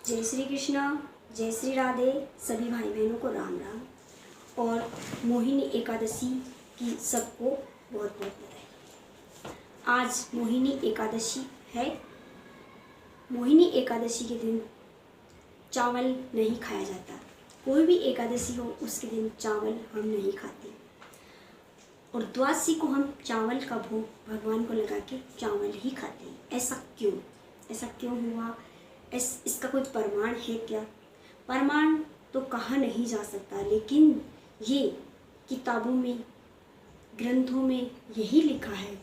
जय श्री कृष्णा, जय श्री राधे। सभी भाई बहनों को राम राम और मोहिनी एकादशी की सबको बहुत बहुत बधाई। आज मोहिनी एकादशी है। मोहिनी एकादशी के दिन चावल नहीं खाया जाता। कोई भी एकादशी हो उसके दिन चावल हम नहीं खाते और द्वादशी को हम चावल का भोग भगवान को लगा के चावल ही खाते हैं। ऐसा क्यों हुआ? इसका कोई प्रमाण है क्या? प्रमाण तो कहा नहीं जा सकता, लेकिन ये किताबों में, ग्रंथों में यही लिखा है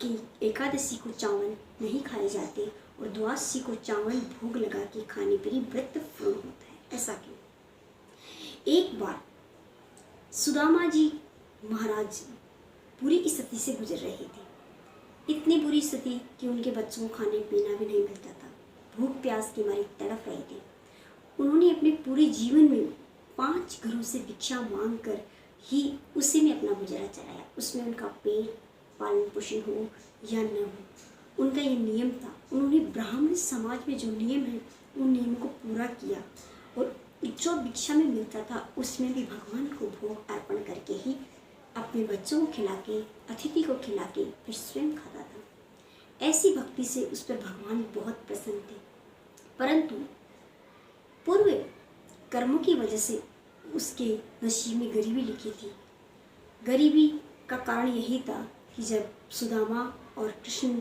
कि एकादशी को चावल नहीं खाए जाते और द्वादशी को चावल भोग लगा के खाने पर ही व्रत पूर्ण होता है। ऐसा क्यों? एक बार सुदामा जी महाराज बुरी स्थिति से गुजर रहे थे। इतनी बुरी स्थिति कि उनके बच्चों को खाने पीना भी नहीं मिलता था। भूख प्यास के मारे तड़प रहे थे। उन्होंने अपने पूरे जीवन में 5 घरों से भिक्षा मांग कर ही उसी में अपना गुजारा चलाया। उसमें उनका पेट पालन पोषण हो या न हो, उनका ये नियम था। उन्होंने ब्राह्मण समाज में जो नियम है उन नियमों को पूरा किया और जो भिक्षा में मिलता था उसमें भी भगवान को भोग अर्पण करके ही अपने बच्चों को खिला के, अतिथि को खिला के फिर स्वयं खाता था। ऐसी भक्ति से उस पर भगवान बहुत प्रसन्न थे। परंतु पूर्व कर्मों की वजह से उसके नसीब में गरीबी लिखी थी। गरीबी का कारण यही था कि जब सुदामा और कृष्ण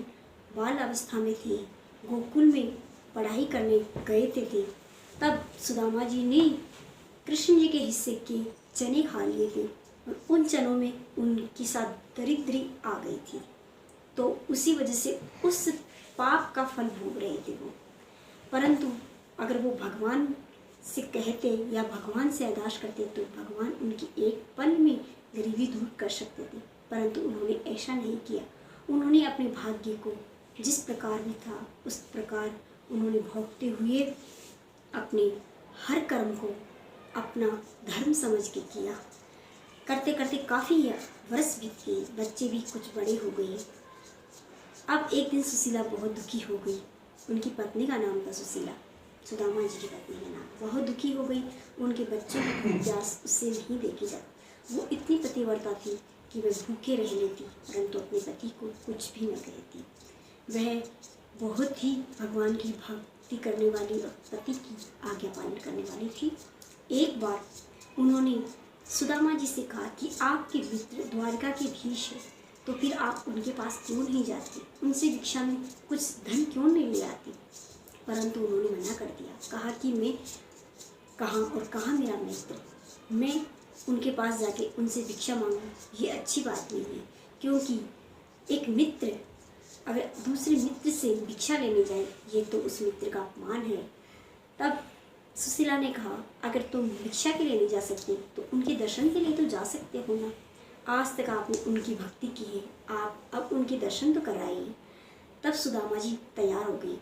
बाल अवस्था में थे, गोकुल में पढ़ाई करने गए थे, तब सुदामा जी ने कृष्ण जी के हिस्से के चने खा लिए थे और उन चनों में उनके साथ दरिद्री आ गई थी। तो उसी वजह से उस पाप का फल भोग रहे थे वो। परंतु अगर वो भगवान से कहते या भगवान से अरदास करते तो भगवान उनकी एक पल में गरीबी दूर कर सकते थे। परंतु उन्होंने ऐसा नहीं किया। उन्होंने अपने भाग्य को जिस प्रकार भी था उस प्रकार उन्होंने भोगते हुए अपने हर कर्म को अपना धर्म समझ के किया। करते करते काफ़ी वर्ष बीत गए, बच्चे भी कुछ बड़े हो गए। अब एक दिन सुशीला बहुत दुखी हो गई। उनकी पत्नी का नाम था सुशीला, सुदामा जी की पत्नी का नाम। बहुत दुखी हो गई। उनके बच्चों की प्यास उससे नहीं देखी जाती। वो इतनी पतिव्रता थी कि वह भूखे रह लेती परंतु अपने पति को कुछ भी न कहती। वह बहुत ही भगवान की भक्ति करने वाली और पति की आज्ञा पालन करने वाली थी। एक बार उन्होंने सुदामा जी से कहा कि आपके मित्र द्वारका के धीश है, तो फिर आप उनके पास क्यों नहीं जाती? उनसे भिक्षा में कुछ धन क्यों नहीं ले आती? परंतु उन्होंने मना कर दिया। कहा कि मैं कहाँ मेरा मित्र, मैं उनके पास जाके उनसे भिक्षा मांगूं, ये अच्छी बात नहीं है। क्योंकि एक मित्र अगर दूसरे मित्र से भिक्षा लेने जाए ये तो उस मित्र का अपमान है। तब सुशीला ने कहा, अगर तुम भिक्षा के लिए नहीं जा सकते तो उनके दर्शन के लिए तो जा सकते हो ना। आज तक आपने उनकी भक्ति की है, आप अब उनके दर्शन तो कराइए। तब सुदामा जी तैयार हो गई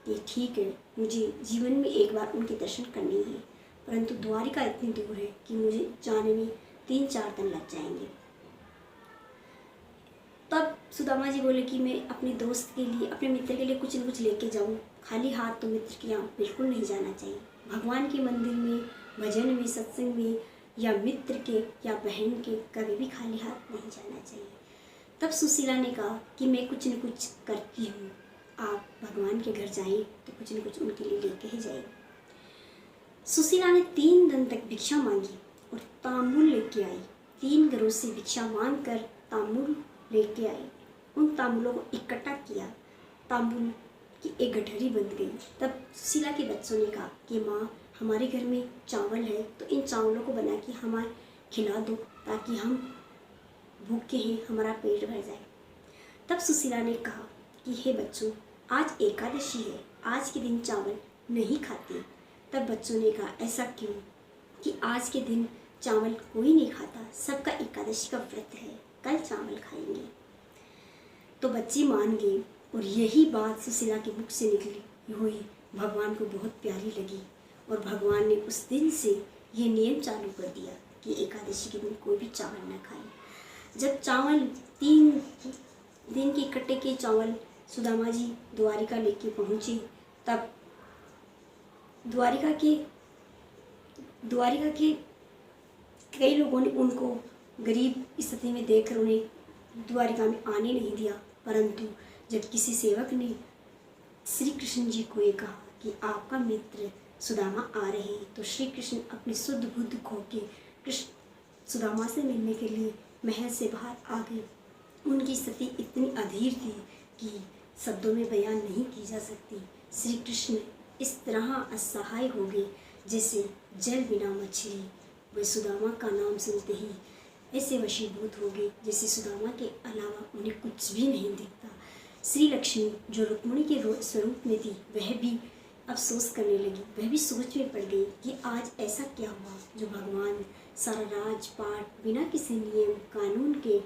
कि ठीक है, मुझे जीवन में एक बार उनके दर्शन करने ही है, परंतु द्वारिका इतनी दूर है कि मुझे जाने में 3-4 दिन लग जाएंगे। तब सुदामा जी बोले कि मैं अपने दोस्त के लिए, अपने मित्र के लिए कुछ न कुछ लेके जाऊँ। खाली हाथ तो मित्र के यहाँ बिल्कुल नहीं जाना चाहिए। भगवान के मंदिर में, भजन में, सत्संग में या मित्र के या बहन के कभी भी खाली हाथ नहीं जाना चाहिए। तब सुशीला ने कहा कि मैं कुछ न कुछ करती हूँ, आप भगवान के घर जाएं तो कुछ न कुछ उनके लिए लेके ही जाइए। सुशीला ने 3 दिन तक भिक्षा मांगी और तांबूल लेके आई। 3 घरों से भिक्षा मांग कर तांबूल लेके आई। उन तांबूलों को इकट्ठा किया, तांबूल की एक गठरी बंध गई। तब सुशीला के बच्चों ने कहा कि माँ, हमारे घर में चावल है तो इन चावलों को बना के हमारे खिला दो ताकि हम भूखे हैं, हमारा पेट भर जाए। तब सुशीला ने कहा कि हे बच्चों, आज एकादशी है, आज के दिन चावल नहीं खाते। तब बच्चों ने कहा, ऐसा क्यों कि आज के दिन चावल कोई नहीं खाता, सबका एकादशी का व्रत है, कल चावल खाएंगे। तो बच्चे मान गए और यही बात सुशीला के मुख से निकली हुई भगवान को बहुत प्यारी लगी और भगवान ने उस दिन से ये नियम चालू कर दिया कि एकादशी के दिन कोई भी चावल न खाए। जब चावल 3 दिन के इकट्ठे के चावल सुदामा जी द्वारिका लेके पहुँचे, तब द्वारिका के कई लोगों ने उनको गरीब स्थिति में देखकर उन्हें द्वारिका में आने नहीं दिया, परंतु जब किसी सेवक ने श्री कृष्ण जी को ये कहा कि आपका मित्र सुदामा आ रहे हैं, तो श्री कृष्ण अपनी शुद्ध बुद्धि खो के कृष्ण सुदामा से मिलने के लिए महल से बाहर आ गए। उनकी स्थिति इतनी अधीर थी कि शब्दों में बयान नहीं की जा सकती। श्री कृष्ण इस तरह असहाय हो गए जैसे जल बिना मछली। वे सुदामा का नाम सुनते ही ऐसे वशीभूत हो गए जैसे सुदामा के अलावा उन्हें कुछ भी नहीं दिखता। श्री लक्ष्मी जो रुक्मिणी के स्वरूप में थी, वह भी अफसोस करने लगी। वह भी सोच में पड़ गई कि आज ऐसा क्या हुआ जो भगवान सारा राजपाट बिना किसी नियम कानून के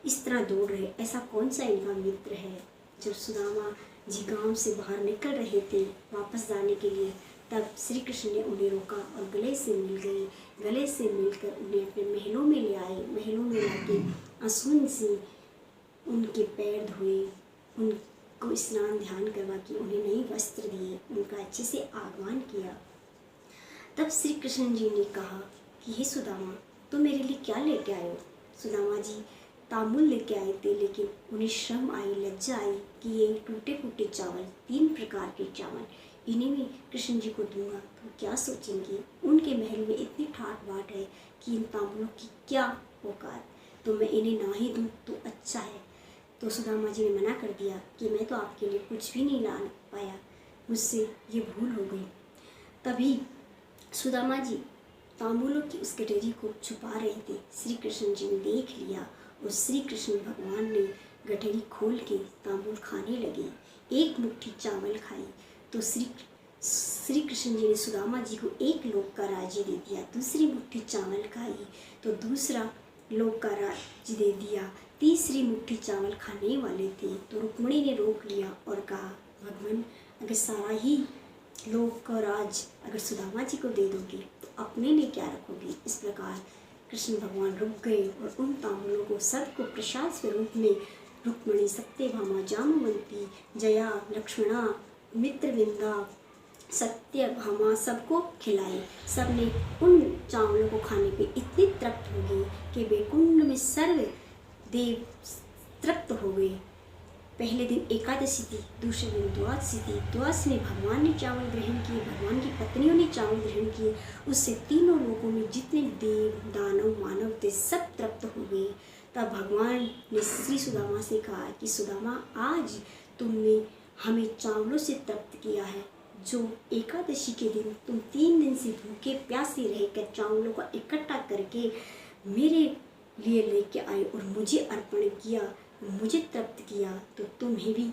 इस तरह दौड़ रहे। ऐसा कौन सा इनका मित्र है। जब सुदामा जी गांव से बाहर निकल रहे थे वापस जाने के लिए, तब श्री कृष्ण ने उन्हें रोका और गले से मिल गए। गले से मिलकर उन्हें अपने महलों में ले आए। महलों में लाके आंसुओं से उनके पैर धोए, उनको स्नान ध्यान करवा के उन्हें नए वस्त्र दिए, उनका अच्छे से आगमन किया। तब श्री कृष्ण जी ने कहा कि हे सुदामा, तुम मेरे लिए क्या लेके आए हो। सुदामा जी तांबुल लेके आए थे, लेकिन उन्हें शर्म आई, लज्जा आई कि ये टूटे फूटे चावल, 3 प्रकार के चावल, इन्हें मैं कृष्ण जी को दूंगा तो क्या सोचेंगे। उनके महल में इतनी ठाट बाट है कि इन तांबुलों की क्या औकात, तो मैं इन्हें ना ही दूँ तो अच्छा है। तो सुदामा जी ने मना कर दिया कि मैं तो आपके लिए कुछ भी नहीं ला पाया, मुझसे ये भूल हो गई। तभी सुदामा जी तांबुलों की उस गठरी को छुपा रहे थे। श्री कृष्ण जी ने देख लिया और श्री कृष्ण भगवान ने गठरी खोल के तांबुल खाने लगे। एक मुट्ठी चावल खाई तो श्री कृष्ण जी ने सुदामा जी को 1 लोक का राज्य दे दिया। दूसरी मुट्ठी चावल खाई तो दूसरा लोक का राज्य दे दिया। तीसरी मुट्ठी चावल खाने वाले थे तो रुक्मिणी ने रोक लिया और कहा, भगवान अगर सारा ही लोक का राज अगर सुदामा जी को दे दोगे तो अपने लिए क्या रखोगे। इस प्रकार कृष्ण भगवान रुक गए और उन तांबुलों को सबको प्रसाद स्वरूप में रुक्मिणी, सत्यभामा, जामवंती, जया, लक्ष्मणा, मित्रविंदा, सत्यभामा सबको खिलाए। सबने उन चावलों को खाने पे इतने तृप्त हो गए कि वैकुंठ में सर्व देव तृप्त हो गए। पहले दिन एकादशी थी, दूसरे दिन द्वादशी थी। द्वादशी में भगवान ने चावल ग्रहण किए, भगवान की पत्नियों ने चावल ग्रहण किए। उससे तीनों लोकों में जितने देव, दानव, मानव थे सब तृप्त हो गए। तब भगवान ने श्री सुदामा से कहा कि सुदामा, आज तुमने हमें चावलों से तृप्त किया है। जो एकादशी के दिन तुम 3 दिन से भूखे प्यासे रहकर चावलों को इकट्ठा करके मेरे लिए लेके आए और मुझे अर्पण किया, मुझे तृप्त किया, तो तुम भी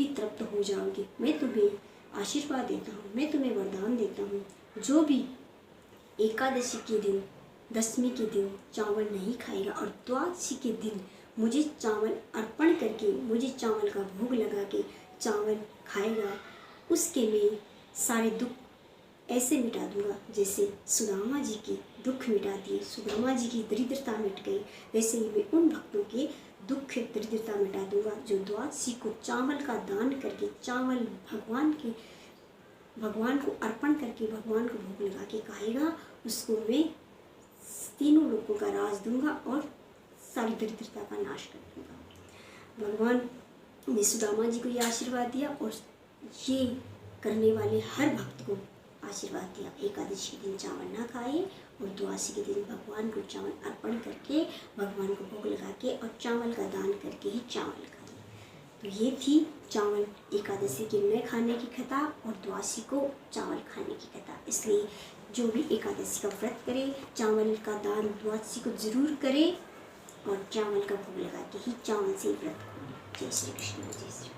तृप्त हो जाओगे। मैं तुम्हें आशीर्वाद देता हूँ, मैं तुम्हें वरदान देता हूँ। जो भी एकादशी के दिन, दशमी के दिन चावल नहीं खाएगा और द्वादशी के दिन मुझे चावल अर्पण करके, मुझे चावल का भोग लगा के चावल खाएगा, उसके मैं सारे दुख ऐसे मिटा दूंगा जैसे सुदामा जी के दुख मिटा दिए, सुदामा जी की दरिद्रता मिट गई। वैसे ही मैं उन भक्तों के दुख दरिद्रता मिटा दूंगा जो द्वादशी को चावल का दान करके, चावल भगवान को अर्पण करके, भगवान को भोग लगा के खाएगा, उसको मैं तीनों लोगों का राज दूंगा और सारी दरिद्रता का नाश कर दूंगा। भगवान ने सुदामा जी को ये आशीर्वाद दिया और ये करने वाले हर भक्त को आशीर्वाद दिया। एकादशी के दिन चावल ना खाए और द्वादशी के दिन भगवान को चावल अर्पण करके, भगवान को भोग लगा के और चावल का दान करके ही चावल खाए। तो ये थी चावल एकादशी के न खाने की कथा और द्वादशी को चावल खाने की कथा। इसलिए जो भी एकादशी का व्रत करे, चावल का दान द्वादशी को जरूर करे और चावल का भोग लगा के ही चावल से व्रत करें। जय श्री कृष्ण, जय श्री।